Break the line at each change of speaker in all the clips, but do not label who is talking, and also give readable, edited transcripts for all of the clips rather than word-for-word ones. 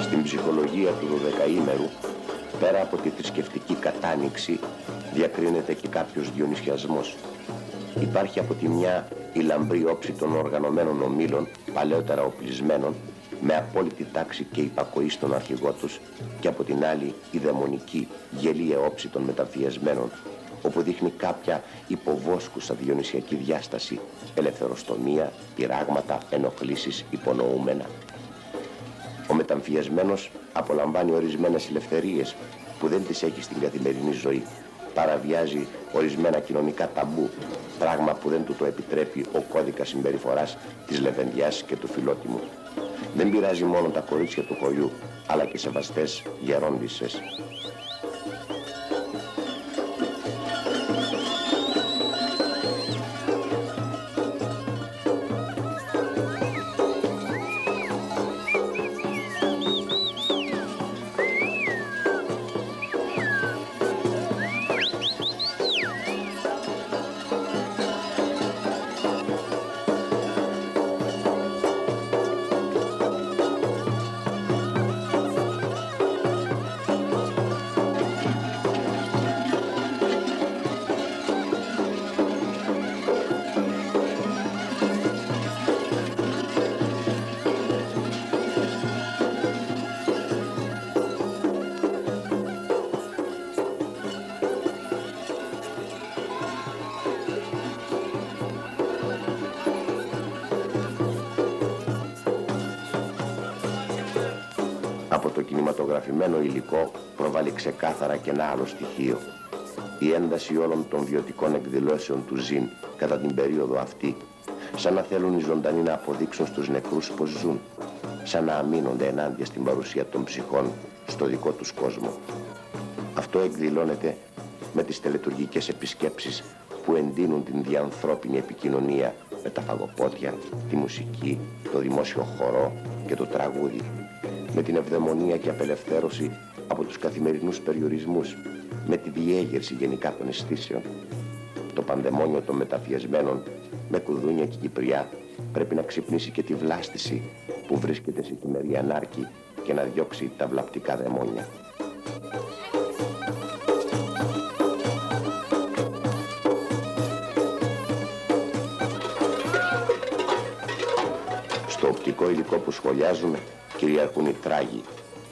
Στην ψυχολογία του 12ήμερου, πέρα από τη θρησκευτική κατάνοιξη, διακρίνεται και κάποιος διονυσιασμός. Υπάρχει από τη μια η λαμπρή όψη των οργανωμένων ομίλων, παλαιότερα οπλισμένων, με απόλυτη τάξη και υπακοή στον αρχηγό τους, και από την άλλη η δαιμονική, γελία όψη των μεταμφιεσμένων, όπου δείχνει κάποια υποβόσκουσα διονυσιακή διάσταση, ελευθεροστομία, πειράγματα, ενοχλήσεις, υπονοούμενα. Ο μεταμφιεσμένος απολαμβάνει ορισμένες ελευθερίες που δεν τις έχει στην καθημερινή ζωή. Παραβιάζει ορισμένα κοινωνικά ταμπού, πράγμα που δεν του το επιτρέπει ο κώδικας συμπεριφοράς της λεβεντιάς και του φιλότιμου. Δεν πειράζει μόνο τα κορίτσια του χωριού, αλλά και σεβαστές γερόντισσες. Από το κινηματογραφημένο υλικό προβάλλει ξεκάθαρα και ένα άλλο στοιχείο. Η ένταση όλων των βιωτικών εκδηλώσεων του Ζιν κατά την περίοδο αυτή, σαν να θέλουν οι ζωντανοί να αποδείξουν στους νεκρούς πως ζουν, σαν να αμήνονται ενάντια στην παρουσία των ψυχών στο δικό τους κόσμο. Αυτό εκδηλώνεται με τις τελετουργικές επισκέψεις που εντείνουν την διανθρώπινη επικοινωνία με τα φαγοπότια, τη μουσική, το δημόσιο χορό και το τραγούδι, με την ευδαιμονία και απελευθέρωση από τους καθημερινούς περιορισμούς, με τη διέγερση γενικά των αισθήσεων. Το πανδαιμόνιο των μεταφιεσμένων με κουδούνια και κυπριά πρέπει να ξυπνήσει και τη βλάστηση που βρίσκεται σε χειμερή ανάρκη και να διώξει τα βλαπτικά δαιμόνια. Στο οπτικό υλικό που σχολιάζουμε κυριαρχούν οι τράγοι.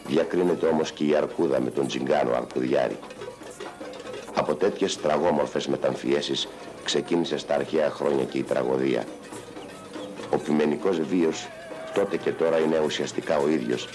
Διακρίνεται όμως και η αρκούδα με τον τζιγκάνο αρκουδιάρη. Από τέτοιες τραγόμορφες μεταμφιέσεις ξεκίνησε στα αρχαία χρόνια και η τραγωδία. Ο ποιμενικός βίος τότε και τώρα είναι ουσιαστικά ο ίδιος.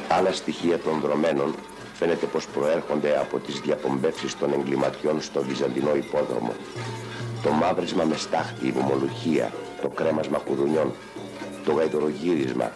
Άλλα στοιχεία των δρομένων φαίνεται πως προέρχονται από τις διαπομπεύσεις των εγκληματιών στο Βυζαντινό υπόδρομο. Το μαύρισμα με στάχτη, η βομολουχία, το κρέμασμα κουδουνιών, το γαϊδορογύρισμα,